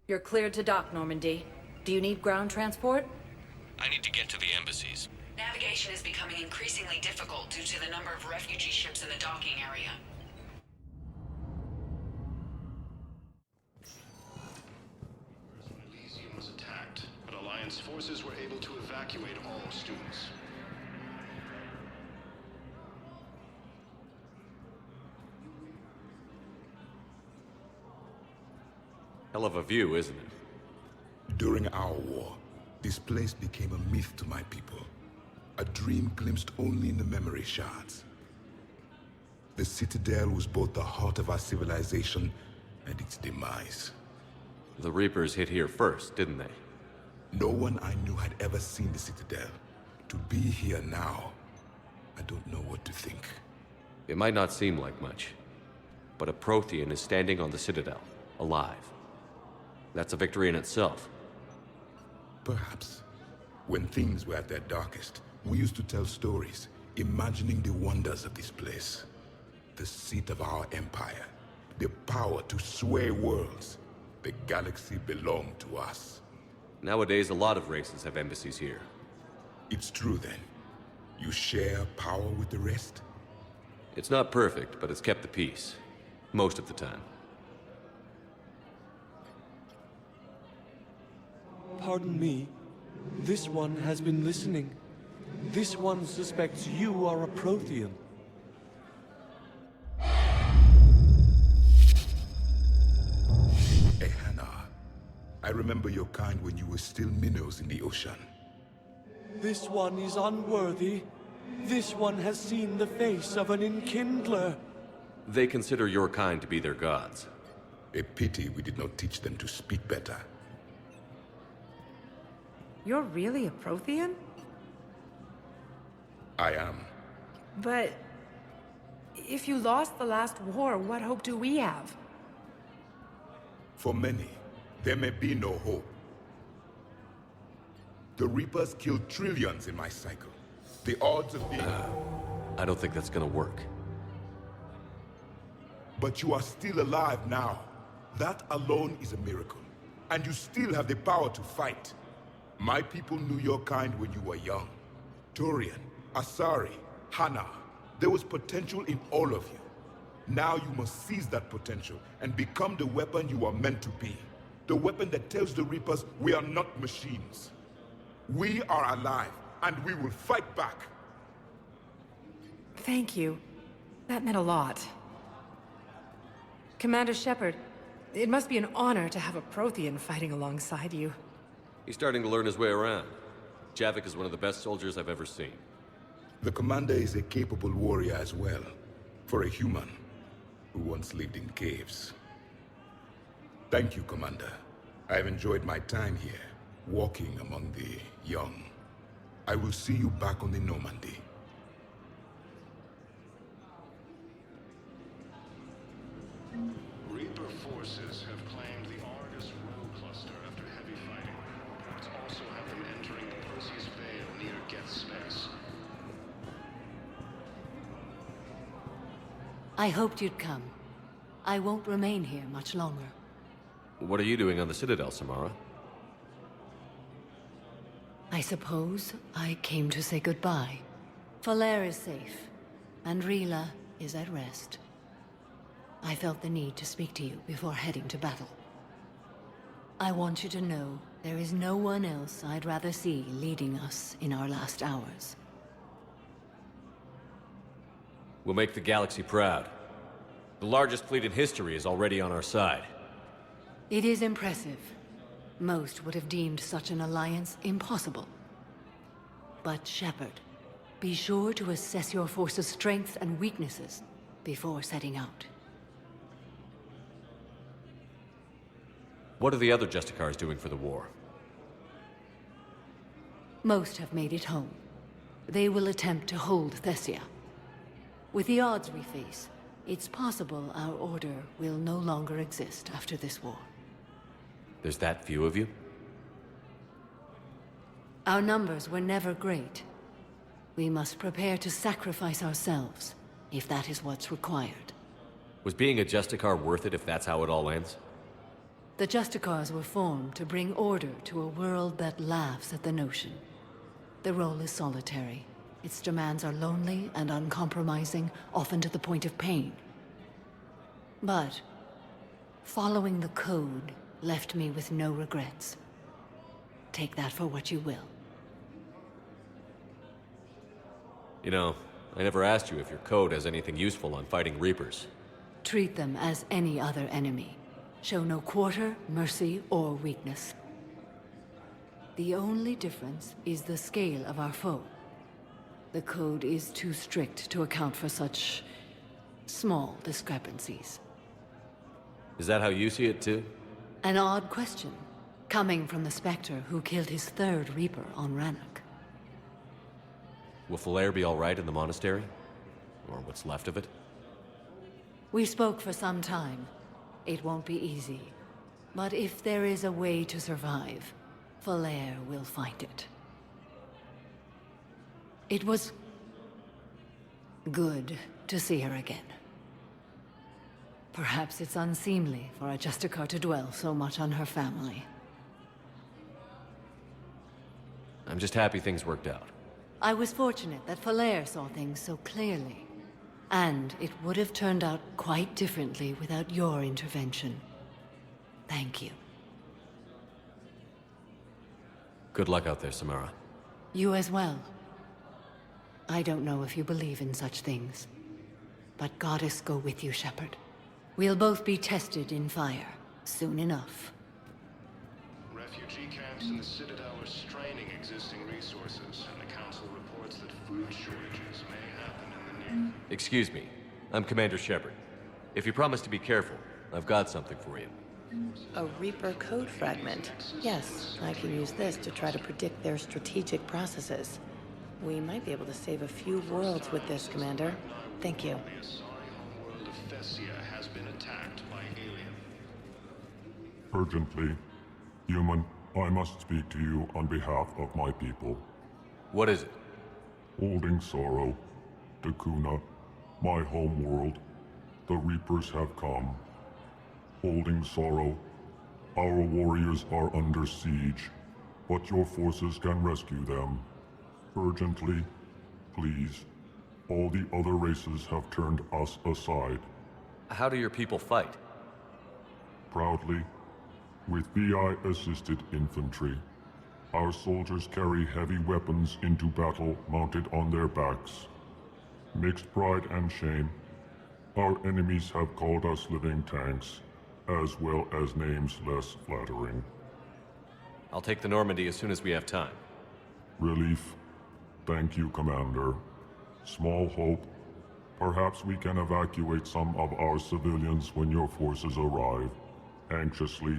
You're cleared to dock, Normandy. Do you need ground transport? I need to get to the embassies. Navigation is becoming increasingly difficult due to the number of refugee ships in the docking area. Elysium was attacked, but Alliance forces were able to evacuate all students. Hell of a view, isn't it? During our war, this place became a myth to my people. A dream glimpsed only in the memory shards. The Citadel was both the heart of our civilization and its demise. The Reapers hit here first, didn't they? No one I knew had ever seen the Citadel. To be here now, I don't know what to think. It might not seem like much, but a Prothean is standing on the Citadel, alive. That's a victory in itself. Perhaps. When things were at their darkest, we used to tell stories, imagining the wonders of this place. The seat of our empire, the power to sway worlds. The galaxy belonged to us. Nowadays, a lot of races have embassies here. It's true then. You share power with the rest? It's not perfect, but it's kept the peace. Most of the time. Pardon me. This one has been listening. This one suspects you are a Prothean. Hannah, I remember your kind when you were still minnows in the ocean. This one is unworthy. This one has seen the face of an enkindler. They consider your kind to be their gods. A pity we did not teach them to speak better. You're really a Prothean? I am. But if you lost the last war, what hope do we have? For many, there may be no hope. The Reapers killed trillions in my cycle. The odds of being... I don't think that's gonna work. But you are still alive now. That alone is a miracle. And you still have the power to fight. My people knew your kind when you were young. Turian, Azari, Hannah. There was potential in all of you. Now you must seize that potential and become the weapon you are meant to be. The weapon that tells the Reapers we are not machines. We are alive, and we will fight back. Thank you. That meant a lot. Commander Shepard, it must be an honor to have a Prothean fighting alongside you. He's starting to learn his way around. Javik is one of the best soldiers I've ever seen. The commander is a capable warrior as well, for a human who once lived in caves. Thank you, Commander. I have enjoyed my time here, walking among the young. I will see you back on the Normandy. Reaper forces have claimed the Argus Row cluster after heavy fighting. Reports also have them entering the Perseus Vale near Geth's Space. I hoped you'd come. I won't remain here much longer. What are you doing on the Citadel, Samara? I suppose I came to say goodbye. Falere is safe, and Rila is at rest. I felt the need to speak to you before heading to battle. I want you to know there is no one else I'd rather see leading us in our last hours. We'll make the galaxy proud. The largest fleet in history is already on our side. It is impressive. Most would have deemed such an alliance impossible. But Shepard, be sure to assess your force's strengths and weaknesses before setting out. What are the other Justicars doing for the war? Most have made it home. They will attempt to hold Thessia. With the odds we face, it's possible our order will no longer exist after this war. There's that few of you? Our numbers were never great. We must prepare to sacrifice ourselves, if that is what's required. Was being a Justicar worth it if that's how it all ends? The Justicars were formed to bring order to a world that laughs at the notion. The role is solitary. Its demands are lonely and uncompromising, often to the point of pain. But following the code left me with no regrets. Take that for what you will. You know, I never asked you if your code has anything useful on fighting Reapers. Treat them as any other enemy. Show no quarter, mercy, or weakness. The only difference is the scale of our foe. The code is too strict to account for such small discrepancies. Is that how you see it too? An odd question, coming from the Spectre who killed his third Reaper on Rannoch. Will Falair be all right in the monastery? Or what's left of it? We spoke for some time. It won't be easy. But if there is a way to survive, Falair will find it. It was good to see her again. Perhaps it's unseemly for a Justicar to dwell so much on her family. I'm just happy things worked out. I was fortunate that Falair saw things so clearly. And it would have turned out quite differently without your intervention. Thank you. Good luck out there, Samara. You as well. I don't know if you believe in such things, but Goddess go with you, Shepard. We'll both be tested in fire, soon enough. Refugee camps in the Citadel are straining existing resources, and the Council reports that food shortages may happen in the near... Excuse me. I'm Commander Shepard. If you promise to be careful, I've got something for you. A Reaper code fragment. Yes, I can use this to try to predict their strategic processes. We might be able to save a few worlds with this, Commander. Thank you. The Azari homeworld of Thessia has been attacked by alien. Urgently. Human, I must speak to you on behalf of my people. What is it? Holding sorrow. Dakuna, my home world. The Reapers have come. Holding sorrow. Our warriors are under siege, but your forces can rescue them. Urgently, please. All the other races have turned us aside. How do your people fight? Proudly, with VI-assisted infantry. Our soldiers carry heavy weapons into battle mounted on their backs. Mixed pride and shame, our enemies have called us living tanks, as well as names less flattering. I'll take the Normandy as soon as we have time. Relief. Thank you, Commander. Small hope. Perhaps we can evacuate some of our civilians when your forces arrive. Anxiously,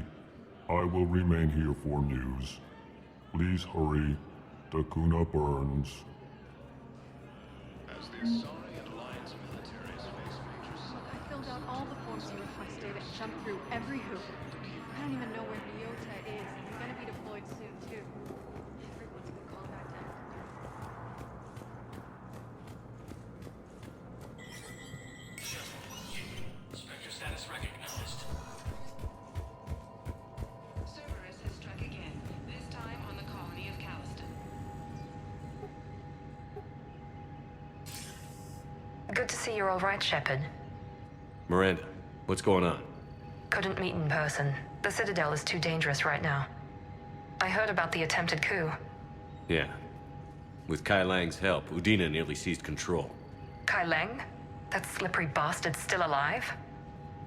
I will remain here for news. Please hurry. Dakuna burns. As the Azari and Alliance militaries face major I filled out all the forms you requested and jumped through every hoop. I don't even know where Ryota is. I'm gonna be deployed soon, too. Everyone's been called back down. Spectre status recognized. Cerberus has struck again, this time on the colony of Calliston. Good to see you're all right, Shepard. Miranda, what's going on? Couldn't meet in person. The Citadel is too dangerous right now. I heard about the attempted coup. Yeah. With Kai Lang's help, Udina nearly seized control. Kai Leng? That slippery bastard's still alive?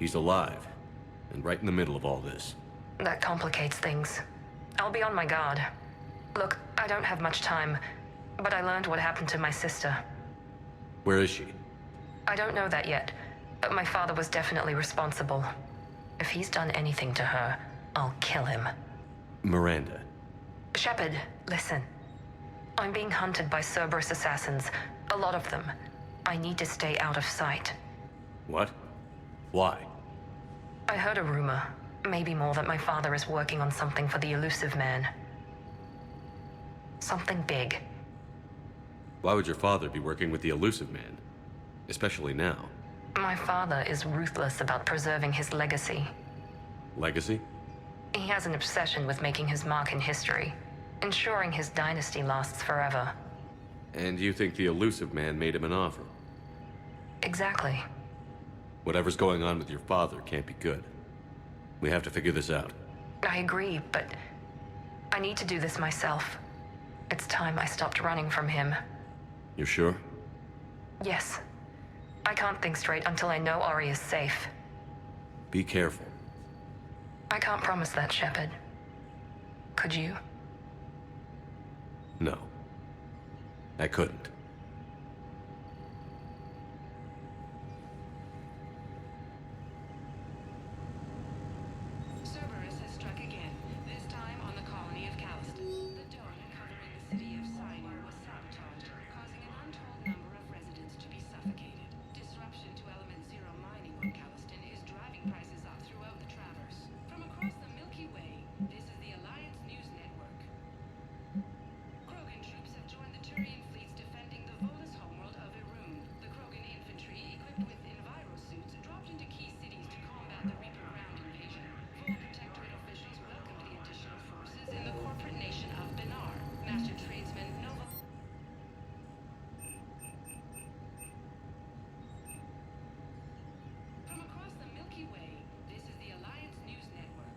He's alive, and right in the middle of all this. That complicates things. I'll be on my guard. Look, I don't have much time. but I learned what happened to my sister. Where is she? I don't know that yet, but my father was definitely responsible. If he's done anything to her, I'll kill him. Miranda. Shepard, listen. I'm being hunted by Cerberus assassins. A lot of them. I need to stay out of sight. What? Why? I heard a rumor, maybe more, that my father is working on something for the Elusive Man. Something big. Why would your father be working with the Elusive Man? Especially now. My father is ruthless about preserving his legacy. Legacy? He has an obsession with making his mark in history, ensuring his dynasty lasts forever. And you think the Elusive Man made him an offer? Exactly. Whatever's going on with your father can't be good. We have to figure this out. I agree, but I need to do this myself. It's time I stopped running from him. You're sure? Yes. I can't think straight until I know Ori is safe. Be careful. I can't promise that, Shepard. Could you? No. I couldn't. Cerberus has struck again, this time on the colony of Calliston. The dome covering the city of Sinai was sabotaged, causing an untold number of residents to be suffocated. Disruption to Element Zero mining on Calliston is driving prices up throughout the Traverse. From across the Milky Way, this is the Alliance News Network. Krogan troops have joined the Turian fleets defending the Volus homeworld of Irun. The Krogan infantry, equipped with envirosuits, dropped into key cities to combat the Reaper ground invasion. Vol Protectorate officials welcomed the additional forces in the corporate nation of Benar. Master tradesman Nova... From across the Milky Way, this is the Alliance News Network.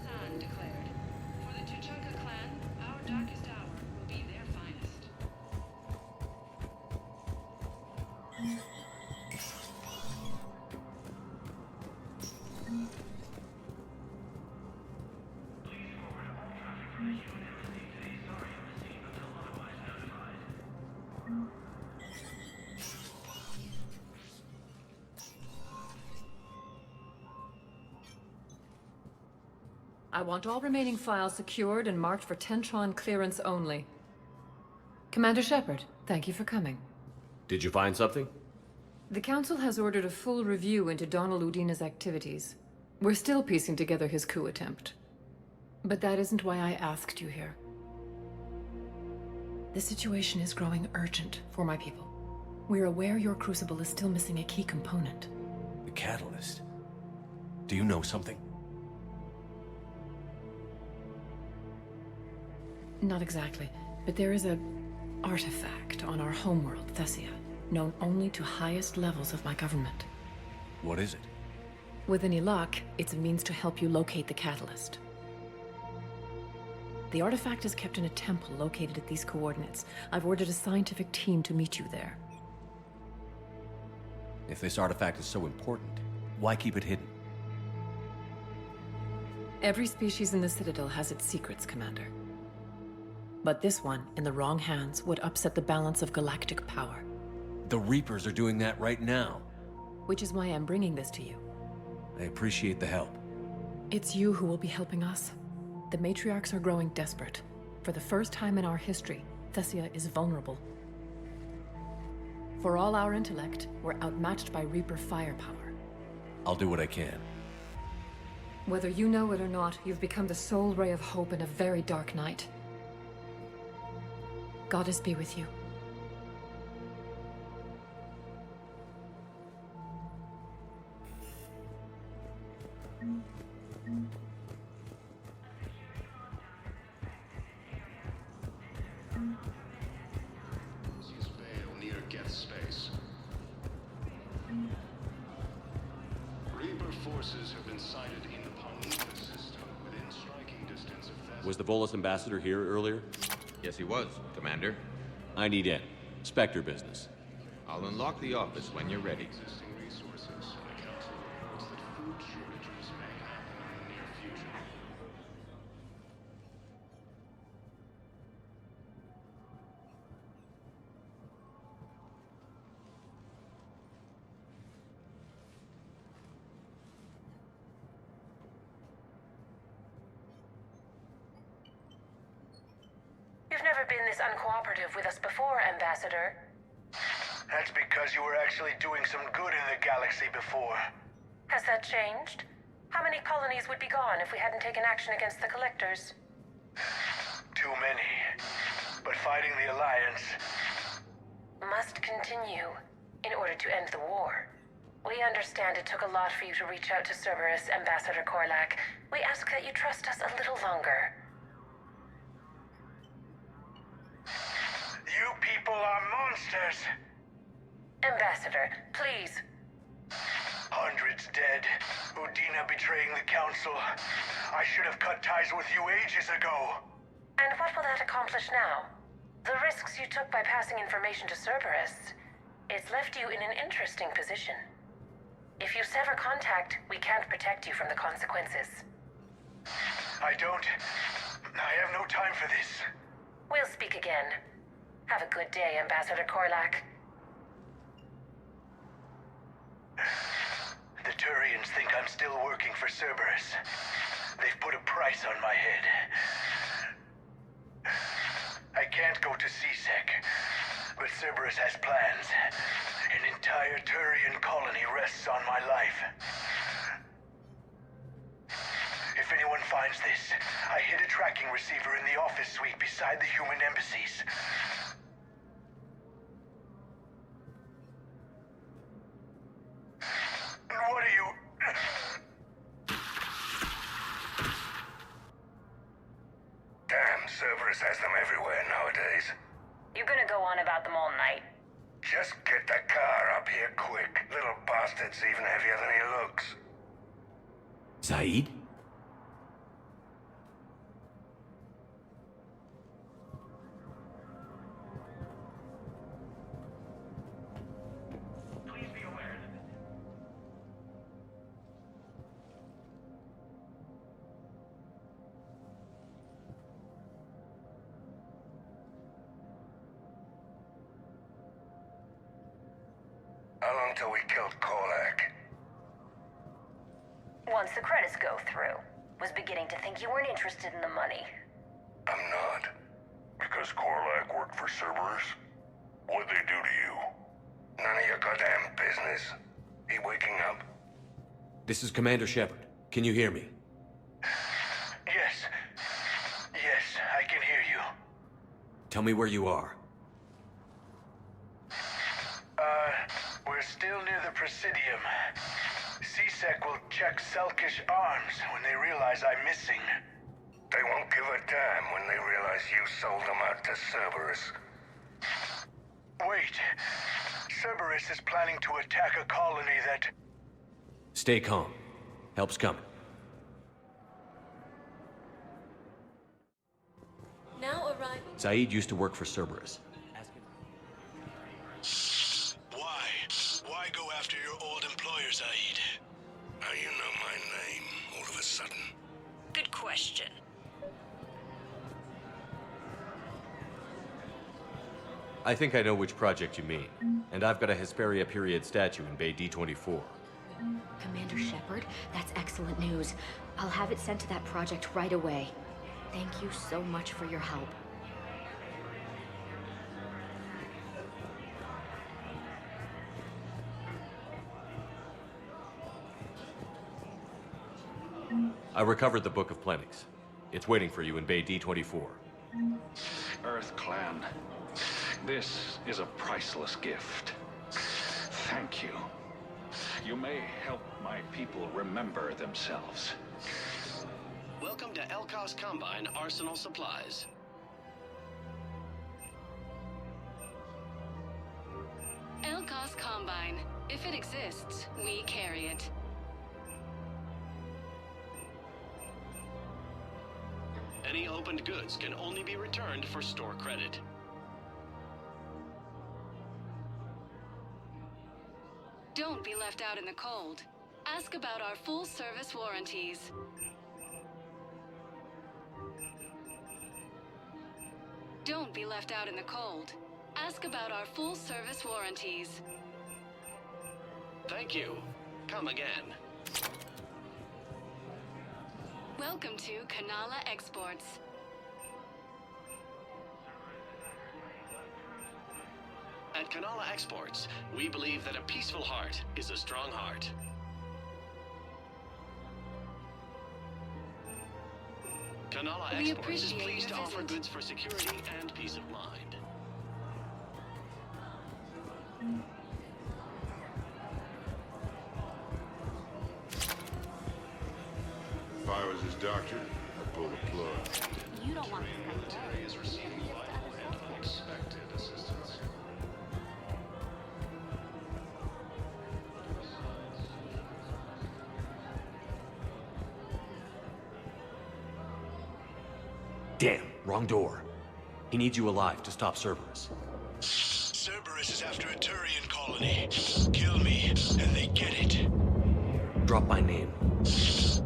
Zan declared, for the Tuchanka clan, our darkest hour will be their finest. I want all remaining files secured and marked for Tentron clearance only. Commander Shepard, thank you for coming. Did you find something? The Council has ordered a full review into Donald Udina's activities. We're still piecing together his coup attempt. But that isn't why I asked you here. The situation is growing urgent for my people. We're aware your crucible is still missing a key component. The catalyst. Do you know something? Not exactly, but there is a artifact on our homeworld, Thessia, known only to highest levels of my government. What is it? With any luck, it's a means to help you locate the catalyst. The artifact is kept in a temple located at these coordinates. I've ordered a scientific team to meet you there. If this artifact is so important, why keep it hidden? Every species in the Citadel has its secrets, Commander. But this one, in the wrong hands, would upset the balance of galactic power. The Reapers are doing that right now. Which is why I'm bringing this to you. I appreciate the help. It's you who will be helping us. The matriarchs are growing desperate. For the first time in our history, Thessia is vulnerable. For all our intellect, we're outmatched by Reaper firepower. I'll do what I can. Whether you know it or not, you've become the sole ray of hope in a very dark night. Goddess be with you. forces have been sighted in the Pontica system within striking distance of Thessaloniki. Was the Volus ambassador here earlier? Yes, he was, Commander. I need in. Spectre business. I'll unlock the office when you're ready. Existing resources. The Council reports that food shortages may happen in the near future. You've never been this uncooperative with us before, Ambassador. That's because you were actually doing some good in the galaxy before. Has that changed? How many colonies would be gone if we hadn't taken action against the Collectors? Too many. But fighting the Alliance must continue in order to end the war. We understand it took a lot for you to reach out to Cerberus, Ambassador Korlak. We ask that you trust us a little longer. You people are monsters! Ambassador, please. Hundreds dead. Udina betraying the Council. I should have cut ties with you ages ago. And what will that accomplish now? The risks you took by passing information to Cerberus, it's left you in an interesting position. If you sever contact, we can't protect you from the consequences. I have no time for this. We'll speak again. Have a good day, Ambassador Korlak. The Turians think I'm still working for Cerberus. They've put a price on my head. I can't go to CSEC, but Cerberus has plans. An entire Turian colony rests on my life. If anyone finds this, I hid a tracking receiver in the office suite beside the human embassies. What are you... Damn, Cerberus has them everywhere nowadays. You gonna go on about them all night? Just get the car up here quick. Little bastard's even heavier than he looks. Zaid? How long till we killed Korlak? Once the credits go through. Was beginning to think you weren't interested in the money. I'm not. Because Korlak worked for Cerberus? What'd they do to you? None of your goddamn business. He waking up? This is Commander Shepard. Can you hear me? Yes. Yes, I can hear you. Tell me where you are. We're still near the Presidium. CSEC will check Selkish arms when they realize I'm missing. They won't give a damn when they realize you sold them out to Cerberus. Wait. Cerberus is planning to attack a colony that... Stay calm. Help's coming. Now arriving. Zaid used to work for Cerberus. Why go after your old employer, Zaid? How you know my name all of a sudden? Good question. I think I know which project you mean. And I've got a Hesperia period statue in Bay D-24. Commander Shepard, that's excellent news. I'll have it sent to that project right away. Thank you so much for your help. I recovered the Book of Plenix. It's waiting for you in Bay D-24. Earth Clan, this is a priceless gift. Thank you. You may help my people remember themselves. Welcome to Elkos Combine Arsenal Supplies. Elkos Combine. If it exists, we carry it. Any opened goods can only be returned for store credit. Don't be left out in the cold. Ask about our full-service warranties. Don't be left out in the cold. Ask about our full-service warranties. Thank you. Come again. Welcome to Kanala Exports. At Kanala Exports, we believe that a peaceful heart is a strong heart. Kanala We Exports is appreciate pleased to your offer visit. goods for security and peace of mind. If I was his doctor, I'd pull the plug. You don't want this guy Today is receiving vital and unexpected assistance. Damn, wrong door. He needs you alive to stop Cerberus. Cerberus is after a Turian colony. Kill me, and they get it. Drop my name.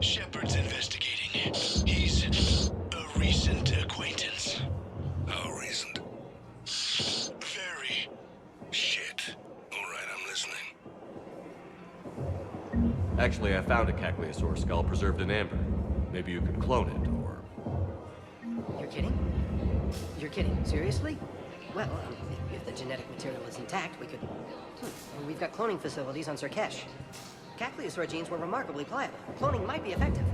Shepard's investigating. He's a recent acquaintance. How recent? Very. Shit. Alright, I'm listening. Actually, I found a Cacleosaur skull preserved in amber. Maybe you can clone it, or... You're kidding? You're kidding? Seriously? Well, if the genetic material is intact, we could... We've got cloning facilities on Surkesh. Cacleosaur genes were remarkably pliable. Cloning might be effective.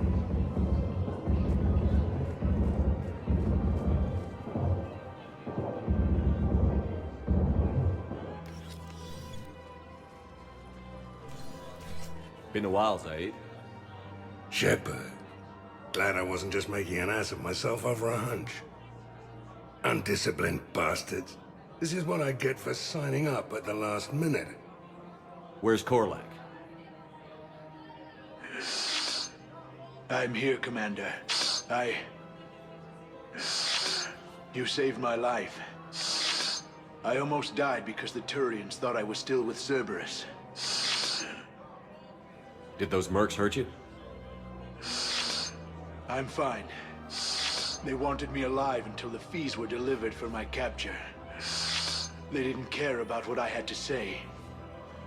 Been a while, Zaid. Shepard. Glad I wasn't just making an ass of myself over a hunch. Undisciplined bastards. This is what I get for signing up at the last minute. Where's Korlak? I'm here, Commander. You saved my life. I almost died because the Turians thought I was still with Cerberus. Did those mercs hurt you? I'm fine. They wanted me alive until the fees were delivered for my capture. They didn't care about what I had to say.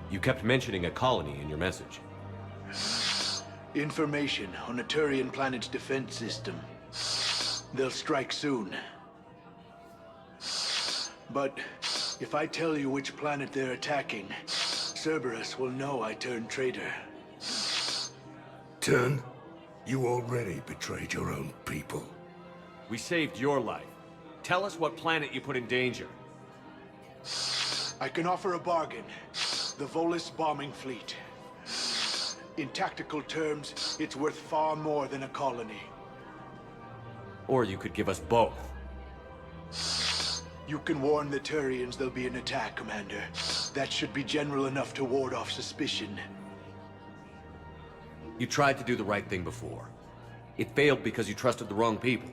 You kept mentioning a colony in your message. Information on a Turian planet's defense system. They'll strike soon. But if I tell you which planet they're attacking, Cerberus will know I turned traitor. Turn? You already betrayed your own people. We saved your life. Tell us what planet you put in danger. I can offer a bargain. The Volus bombing fleet. In tactical terms, it's worth far more than a colony. Or you could give us both. You can warn the Turians there'll be an attack, Commander. That should be general enough to ward off suspicion. You tried to do the right thing before. It failed because you trusted the wrong people.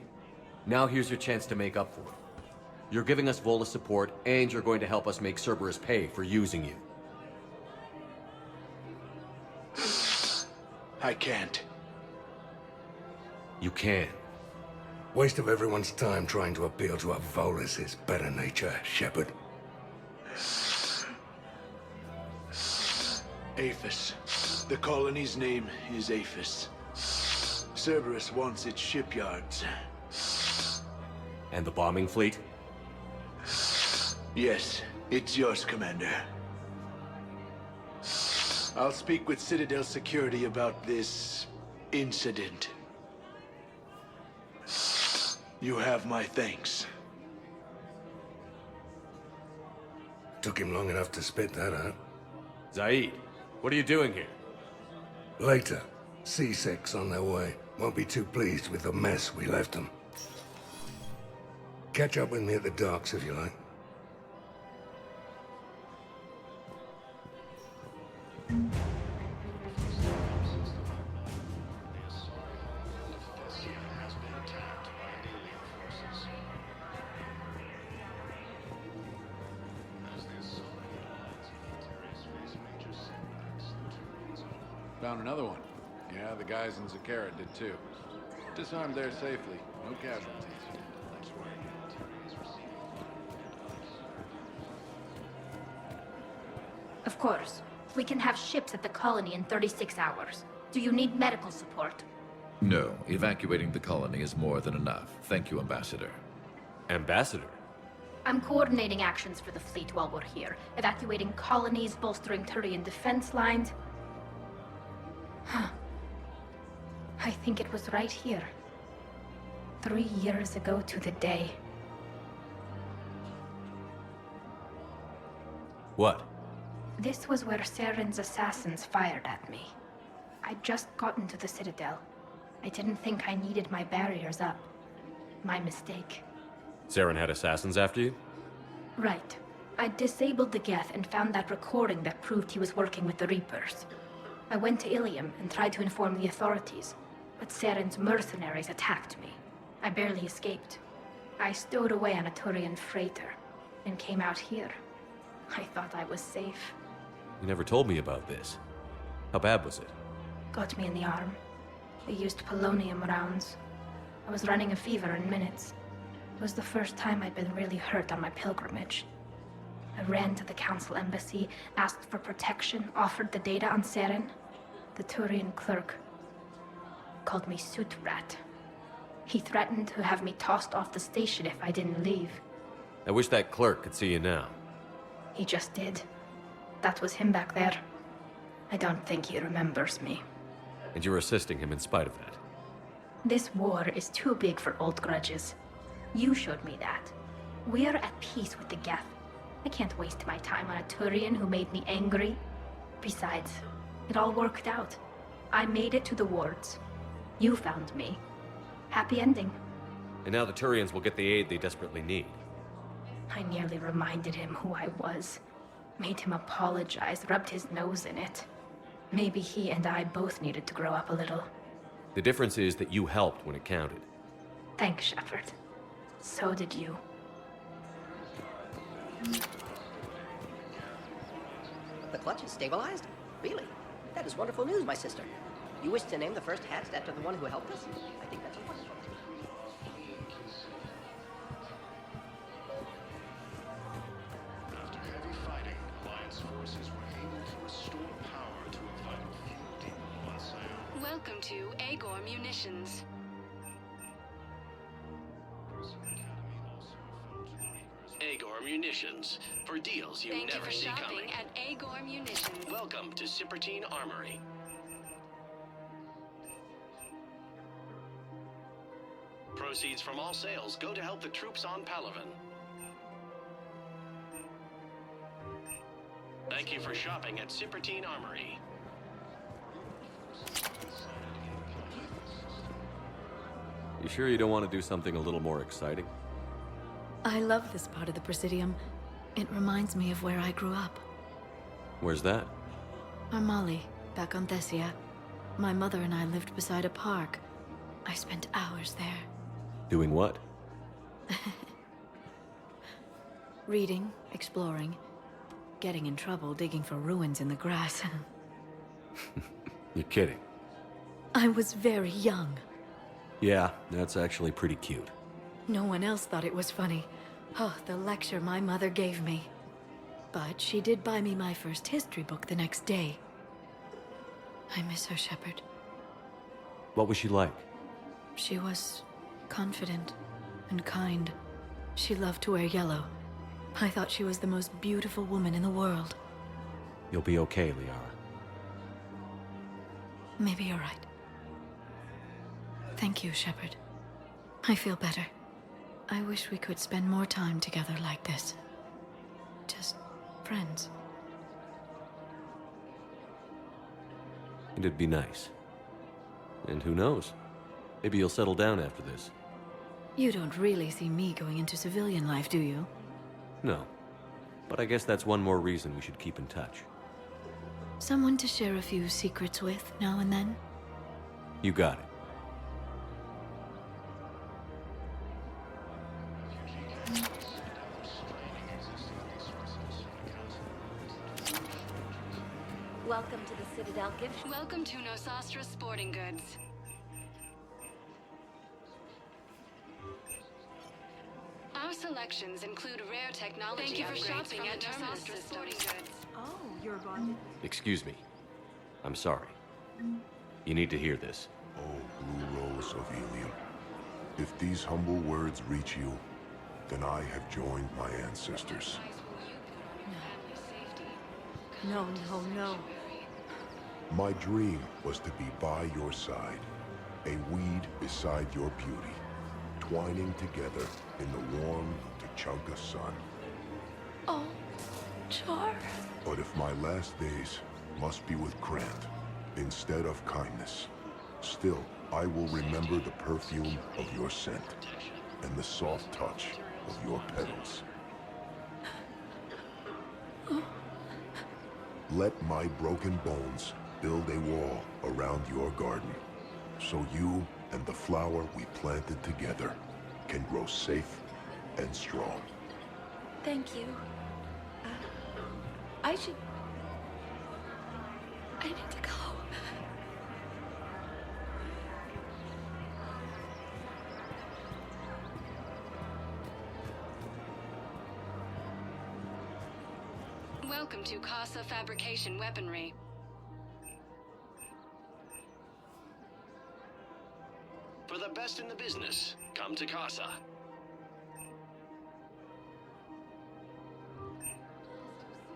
Now here's your chance to make up for it. You're giving us Volus support, and you're going to help us make Cerberus pay for using you. I can't. You can. Waste of everyone's time trying to appeal to a Volus's better nature, Shepard. Aphis. The colony's name is Aphis. Cerberus wants its shipyards. And the bombing fleet? Yes, it's yours, Commander. I'll speak with Citadel security about this incident. You have my thanks. Took him long enough to spit that out. Zaid, what are you doing here? Later. C6 on their way. Won't be too pleased with the mess we left them. Catch up with me at the docks if you like. Has been attacked by an alien Found another one. Yeah, the guys in Zakara did too. Disarmed there safely. No casualties. Of course. We can have ships at the colony in 36 hours. Do you need medical support? No, evacuating the colony is more than enough. Thank you, Ambassador. Ambassador? I'm coordinating actions for the fleet while we're here. Evacuating colonies, bolstering Turian defense lines. Huh. I think it was right here. 3 years ago to the day. What? This was where Saren's assassins fired at me. I'd just gotten to the Citadel. I didn't think I needed my barriers up. My mistake. Saren had assassins after you? Right. I disabled the Geth and found that recording that proved he was working with the Reapers. I went to Ilium and tried to inform the authorities, but Saren's mercenaries attacked me. I barely escaped. I stowed away on a Turian freighter and came out here. I thought I was safe. You never told me about this. How bad was it? Got me in the arm. They used polonium rounds. I was running a fever in minutes. It was the first time I'd been really hurt on my pilgrimage. I ran to the Council Embassy, asked for protection, offered the data on Saren. The Turian clerk called me suit rat. He threatened to have me tossed off the station if I didn't leave. I wish that clerk could see you now. He just did. That was him back there. I don't think he remembers me. And you're assisting him in spite of that. This war is too big for old grudges. You showed me that. We're at peace with the Geth. I can't waste my time on a Turian who made me angry. Besides, it all worked out. I made it to the wards. You found me. Happy ending. And now the Turians will get the aid they desperately need. I nearly reminded him who I was. Made him apologize, rubbed his nose in it. Maybe he and I both needed to grow up a little. The difference is that you helped when it counted. Thanks, Shepard. So did you. The clutch is stabilized? Really? That is wonderful news, my sister. You wish to name the first hatched after the one who helped us? I think that's wonderful. After heavy fighting, Alliance forces were able to restore power to a vital fuel depot on Sion. Welcome to Agor Munitions. Agor Munitions. For deals you Thank never you for see shopping coming. at Agor Munitions. Welcome to Citadel Armory. Proceeds from all sales go to help the troops on Palaven. Thank you for shopping at Citadel Armory. You sure you don't want to do something a little more exciting? I love this part of the Presidium. It reminds me of where I grew up. Where's that? Armali, back on Thessia. My mother and I lived beside a park. I spent hours there. Doing what? Reading, exploring, getting in trouble digging for ruins in the grass. You're kidding. I was very young. Yeah, that's actually pretty cute. No one else thought it was funny. Oh, the lecture my mother gave me. But she did buy me my first history book the next day. I miss her, Shepard. What was she like? She was confident and kind. She loved to wear yellow. I thought she was the most beautiful woman in the world. You'll be okay, Liara. Maybe you're right. Thank you, Shepard. I feel better. I wish we could spend more time together like this. Just friends. It'd be nice. And who knows? Maybe you'll settle down after this. You don't really see me going into civilian life, do you? No. But I guess that's one more reason we should keep in touch. Someone to share a few secrets with now and then? You got it. Welcome to the Citadel gift. Welcome to Nosastra Sporting Goods. Our selections include rare technology. Thank you for shopping at Nosastra Sporting Goods. Oh, you're bonded. Excuse me. I'm sorry. You need to hear this. Oh, Blue Rose of Helium. If these humble words reach you, then I have joined my ancestors. No, no, no. My dream was to be by your side, a weed beside your beauty, twining together in the warm Tuchanka sun. Oh, Char. But if my last days must be with Grant instead of kindness, still I will remember the perfume of your scent and the soft touch of your petals. Let my broken bones build a wall around your garden, so you and the flower we planted together can grow safe and strong. Thank you. I need to go. Welcome to Casa Fabrication Weaponry. For the best in the business, come to Casa.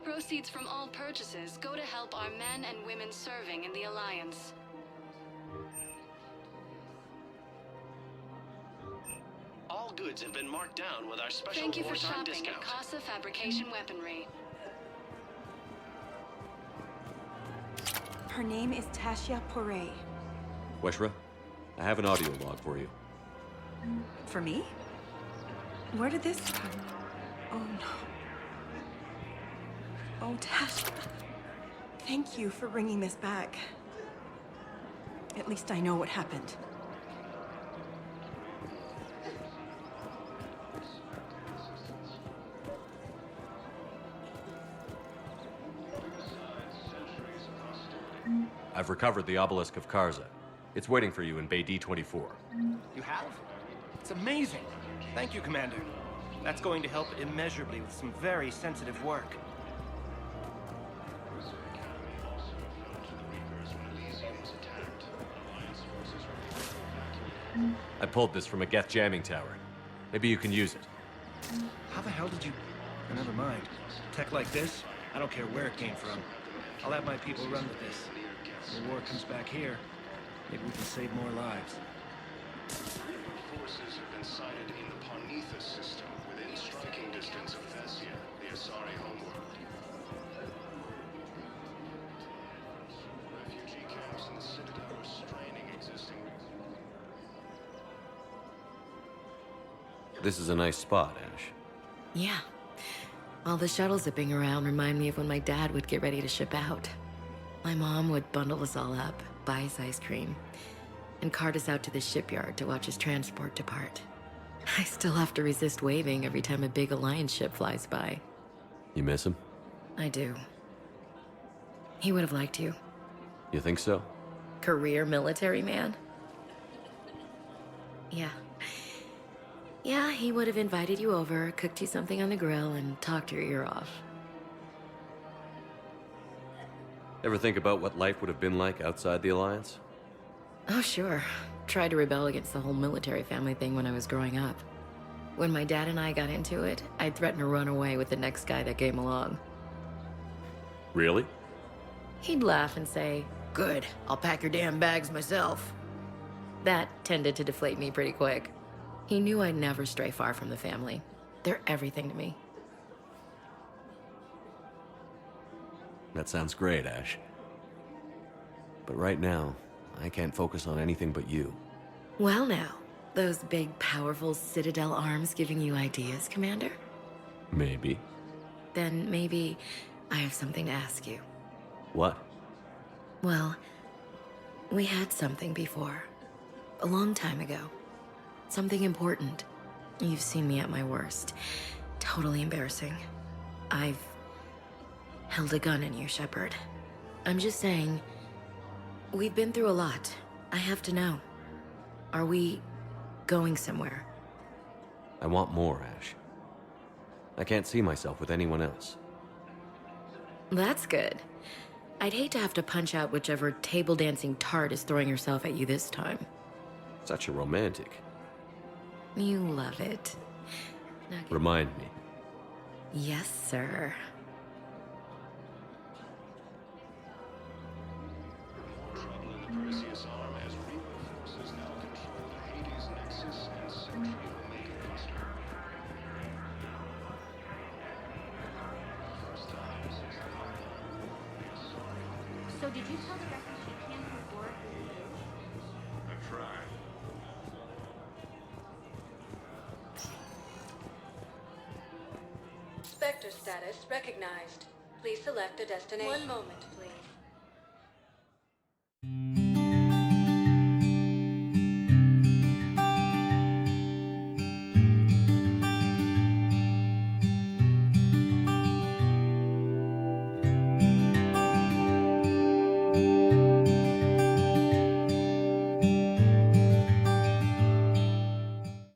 Proceeds from all purchases go to help our men and women serving in the Alliance. All goods have been marked down with our special Thank you for wartime shopping discount. at Casa Fabrication Weaponry. Her name is Tasha Poray. Weshra, I have an audio log for you. For me? Where did this come? Oh no. Oh, Tasha. Thank you for bringing this back. At least I know what happened. I've recovered the obelisk of Karza. It's waiting for you in Bay D-24. You have? It's amazing. Thank you, Commander. That's going to help immeasurably with some very sensitive work. I pulled this from a Geth jamming tower. Maybe you can use it. How the hell did you... Never mind. Tech like this, I don't care where it came from. I'll have my people run with this. When the war comes back here, maybe we can save more lives. Forces have been sighted in the Parnithus system, within striking distance of Thessia, the Azari homeworld. Refugee camps in the Citadel are straining existing... This is a nice spot, Ash. Yeah. All the shuttles zipping around remind me of when my dad would get ready to ship out. My mom would bundle us all up, buy us ice cream, and cart us out to the shipyard to watch his transport depart. I still have to resist waving every time a big Alliance ship flies by. You miss him? I do. He would have liked you. You think so? Career military man? Yeah. Yeah, he would have invited you over, cooked you something on the grill, and talked your ear off. Ever think about what life would have been like outside the Alliance? Oh, sure. Tried to rebel against the whole military family thing when I was growing up. When my dad and I got into it, I'd threaten to run away with the next guy that came along. Really? He'd laugh and say, "Good, I'll pack your damn bags myself." That tended to deflate me pretty quick. He knew I'd never stray far from the family. They're everything to me. That sounds great, Ash. But right now, I can't focus on anything but you. Well now, those big, powerful Citadel arms giving you ideas, Commander? Maybe. Then maybe I have something to ask you. What? Well, we had something before. A long time ago. Something important. You've seen me at my worst. Totally embarrassing. I've held a gun in you, Shepard. I'm just saying, We've been through a lot. I have to know. Are we going somewhere? I want more, Ash. I can't see myself with anyone else. That's good. I'd hate to have to punch out whichever table dancing tart is throwing herself at you this time. Such a romantic. You love it. Remind me. Yes, sir. Trouble in the Perseus arm as Reaper forces now control the Hades Nexus and Central Omega Cluster. So did you tell the Record she can't afford I tried. Spectre status recognized. Please select a destination. 1 moment.